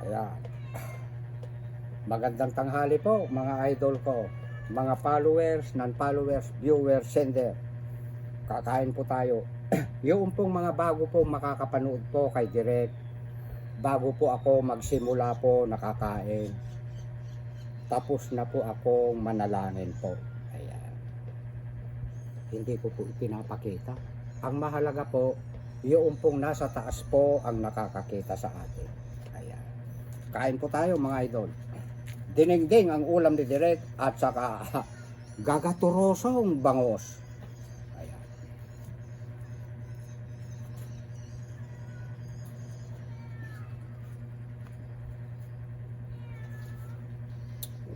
Ayan. Magandang tanghali po mga idol ko, mga followers, non-followers, viewers, sender. Kakain po tayo. Yung pong mga bago po makakapanood po kay Direk, bago po ako magsimula po nakakain. Tapos na po akong manalangin po. Ayan. Hindi ko po ipinapakita. Ang mahalaga po, yung pong nasa taas po ang nakakakita sa atin. Ayan. Kain po tayo mga idol. Dinengdeng ang ulam ni Direk at saka gagaturosong bangos. Ayan.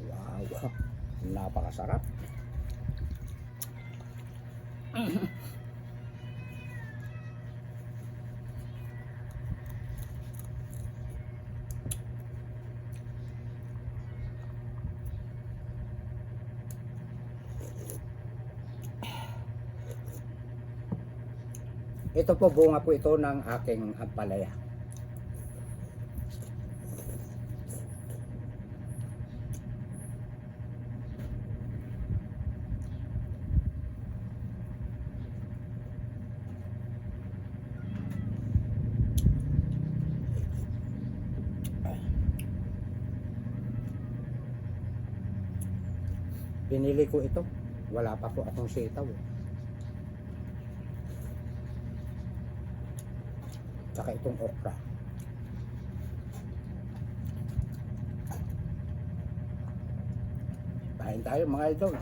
Wow, napakasarap. Ito po bunga po ito ng aking ampalaya. Pinili ko ito. Wala pa po akong sitaw. Saka itong okra. Kain tayo mga idol.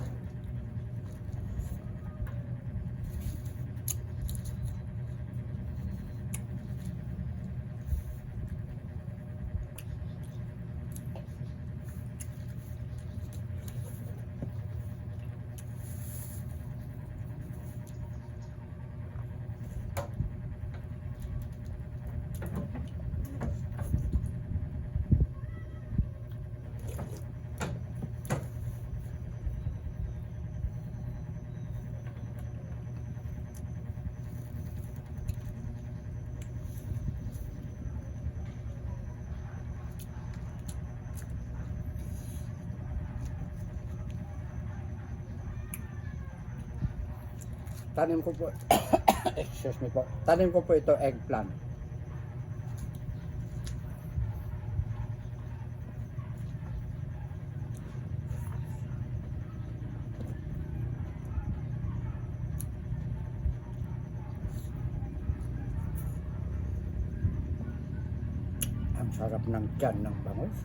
Tanim ko po excuse me po. Tanim ko po ito eggplant. Ang sarap ng tiyan ng bangus.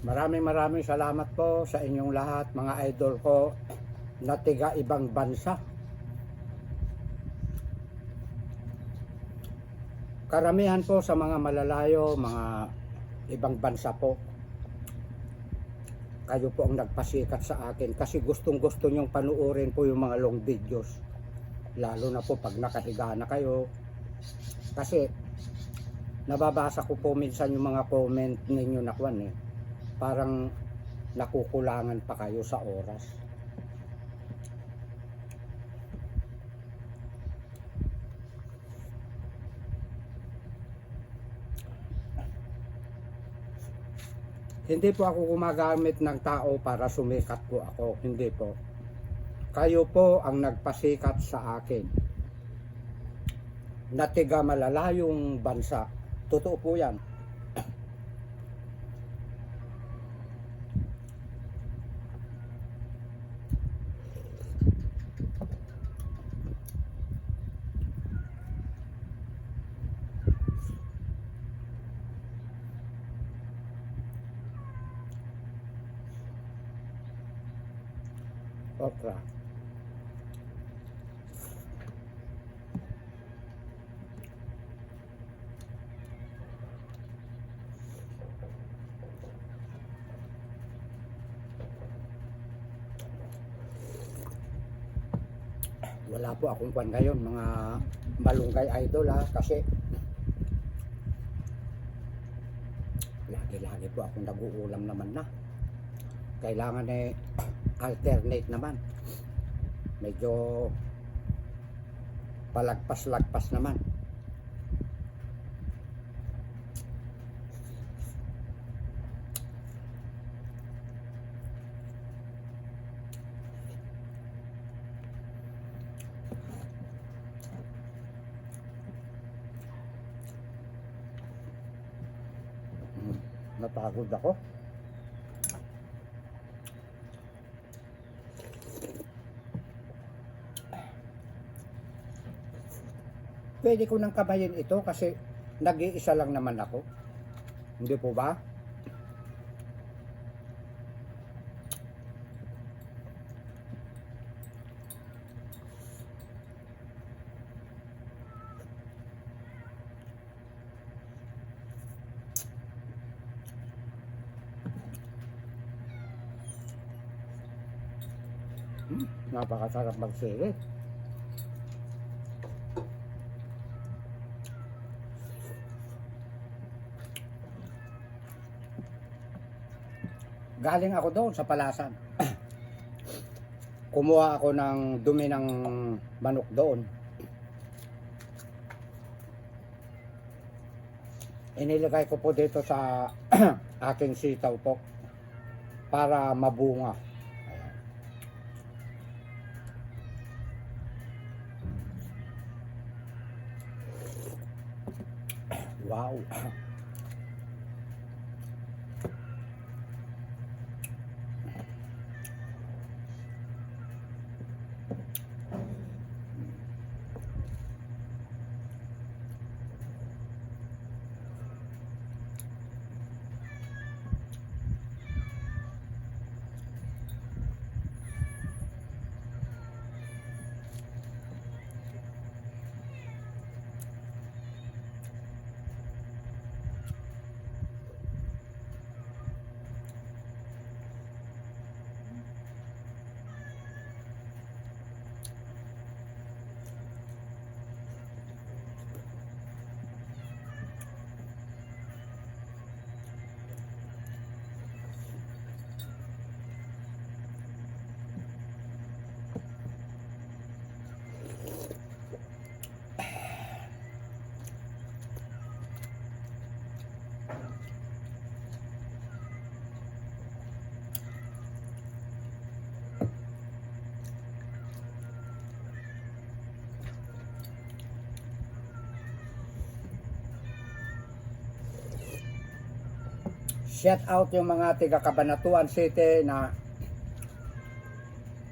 Maraming salamat po sa inyong lahat mga idol ko na tiga ibang bansa. Karamihan po sa mga malalayo, mga ibang bansa po. Kayo po ang nagpasikat sa akin kasi gustong gusto nyong panuorin po yung mga long videos. Lalo na po pag nakahiga na kayo. Kasi nababasa ko po minsan yung mga comment ninyo na kwan eh. Parang nakukulangan pa kayo sa oras. Hindi po ako gumagamit ng tao para sumikat po ako. Hindi po. Kayo po ang nagpasikat sa akin. Na tiga malalayong bansa. Totoo po yan. okra. Wala po akong kwan ngayon, mga malunggay idol ha, kasi lagi-lagi po akong nag-uulam naman na. Kailangan alternate naman. Medyo palagpas-lagpas naman. Napagod ako. Pwede ko nang kamayin ito kasi nag-iisa lang naman ako. Hindi po ba? Napakasarap magsili. Galing ako doon sa Palasan. Kumuha ako ng dumi ng manok doon. Inilagay ko po dito sa aking sitaw po para mabunga. Wow. Shout out yung mga tiga Cabanatuan City na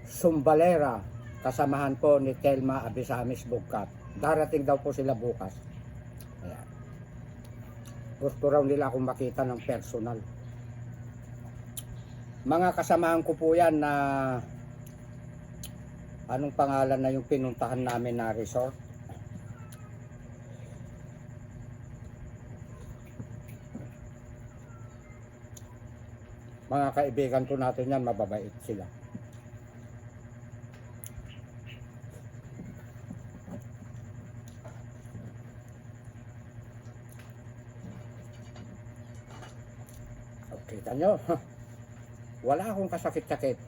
Sumbalera, kasamahan po ni Telma Abisamis Bugkat. Darating daw po sila bukas. Ayan. Gusto raw nila akong makita ng personal. Mga kasamahan ko po yan na anong pangalan na yung pinuntahan namin na resort? Mga kaibigan ko natin yan, mababait sila. Kita nyo, wala akong kasakit-sakit.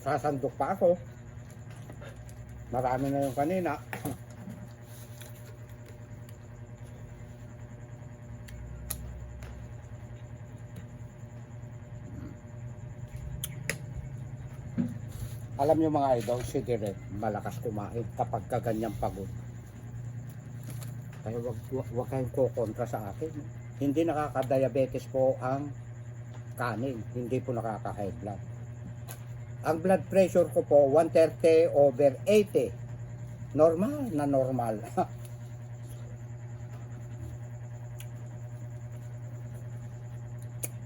Sasandok pa ako. Marami na yung kanina. Alam nyo mga idol, si Direk malakas kumain kapag kaganyang pagod. Kaya wag kayong kukontra sa akin. Hindi nakaka-diabetes po ang kanin, hindi po nakaka-high blood. Ang blood pressure ko po 130/80. Normal na normal.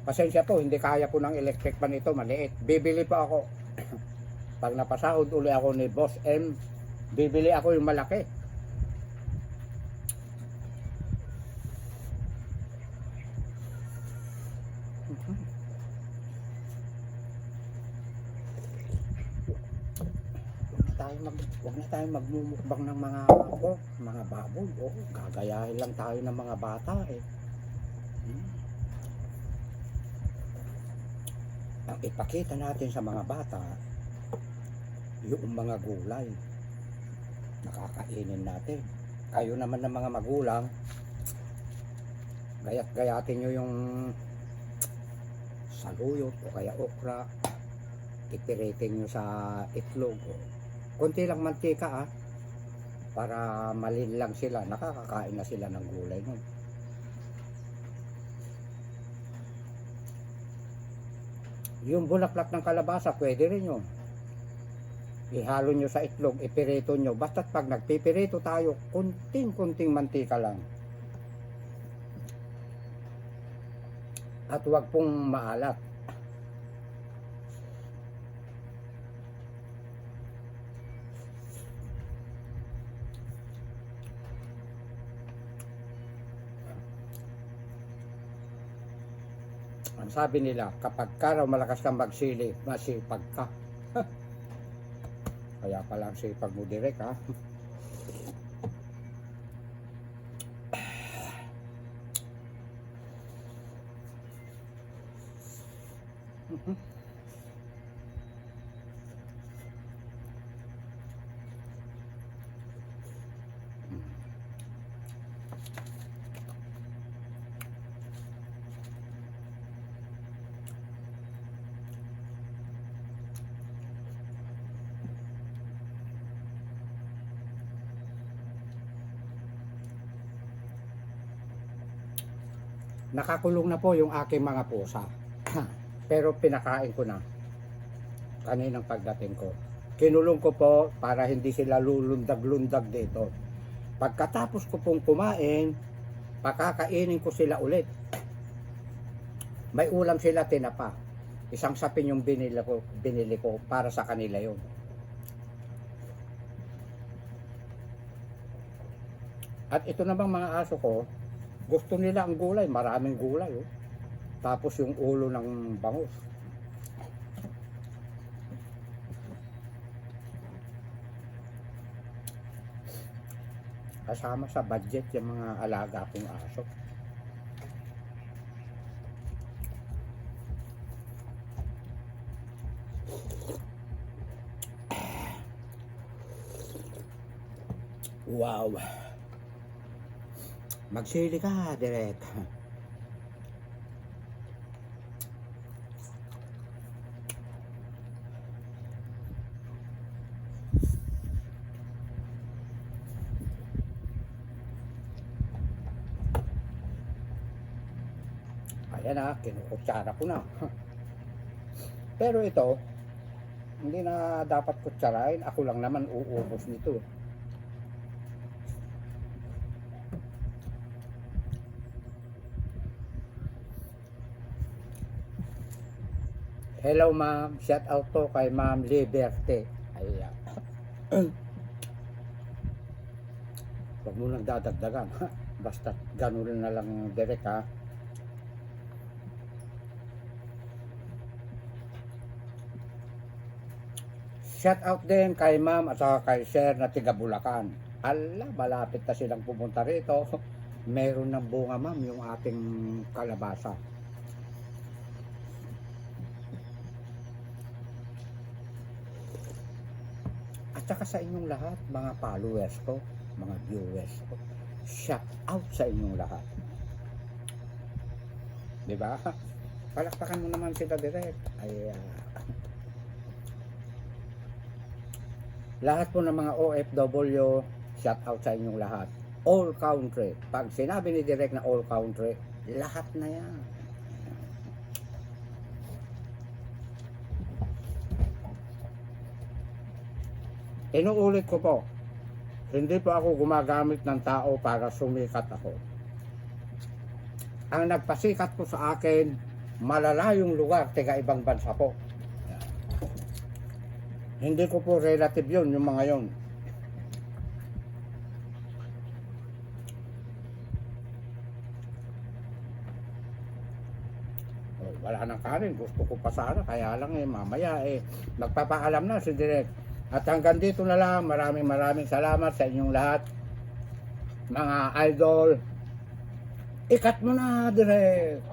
Pasensya po, hindi kaya po ng electric pan ito, maliit. Bibili pa ako. Pag napasahod uli ako ni Boss M, bibili ako yung malaki. Huwag na tayo magmumukbang ng mga pork, mga baboy. Gagayahin lang tayo ng mga bata eh. Ang ipakita natin sa mga bata, yung mga gulay, nakakainin natin. Kayo naman ng mga magulang, gayatin nyo yung saluyot o kaya okra, ipiritin nyo sa itlog. Konti lang mantika para malin lang sila, nakakakain na sila ng gulay nun. Yung bulaklak ng kalabasa, pwede rin yun. Ihalo nyo sa itlog, ipirito nyo. Basta't pag nagpipirito tayo, kunting mantika lang. At huwag pong maalat. Ang sabi nila, kapag ka raw malakas kang magsili, masipag ka. Kaya pala ang sipag mo direk ha. Nakakulong na po yung aking mga pusa. Pero pinakain ko na kaninang pagdating ko. Kinulong ko po para hindi sila lulundag-lundag dito. Pagkatapos ko pong kumain, pakakainin ko sila ulit. May ulam sila, tinapa. Isang sapin yung binili ko para sa kanila yun. At ito namang mga aso ko, gusto nila ang gulay, maraming gulay. Tapos yung ulo ng bangus. Kasama sa budget yung mga alaga kong aso. Wow. Magsili ka, direct. Ayan na, kinukutsara ko na. Pero ito, hindi na dapat kutsarain. Ako lang naman uubos nito. Hello ma'am, shout out to kay Ma'am Liberty. Ayan. Huwag mo nang dadagdagan. Basta ganun na lang direct ha. Shout out din kay Ma'am at saka kay Sir na tiga Bulacan. Ala, malapit na silang pumunta rito. Meron ng bunga ma'am yung ating kalabasa. At saka sa inyong lahat, mga followers ko, mga viewers ko, shout out sa inyong lahat. Diba? Palakpakan mo naman sila direct. Ay, lahat po ng mga OFW, shout out sa inyong lahat. All country. Pag sinabi ni direct na all country, lahat na yan. Inuulit ko po, hindi po ako gumagamit ng tao para sumikat ako. Ang nagpasikat po sa akin, malalayong lugar, tiga ibang bansa po. Hindi ko po relative yun, yung mga yun. Oh, wala nang kanin, gusto ko pa sana, kaya lang mamaya magpapaalam na si Direk. At hanggang dito na lang, maraming salamat sa inyong lahat, mga idol. Ikat mo na, Direk.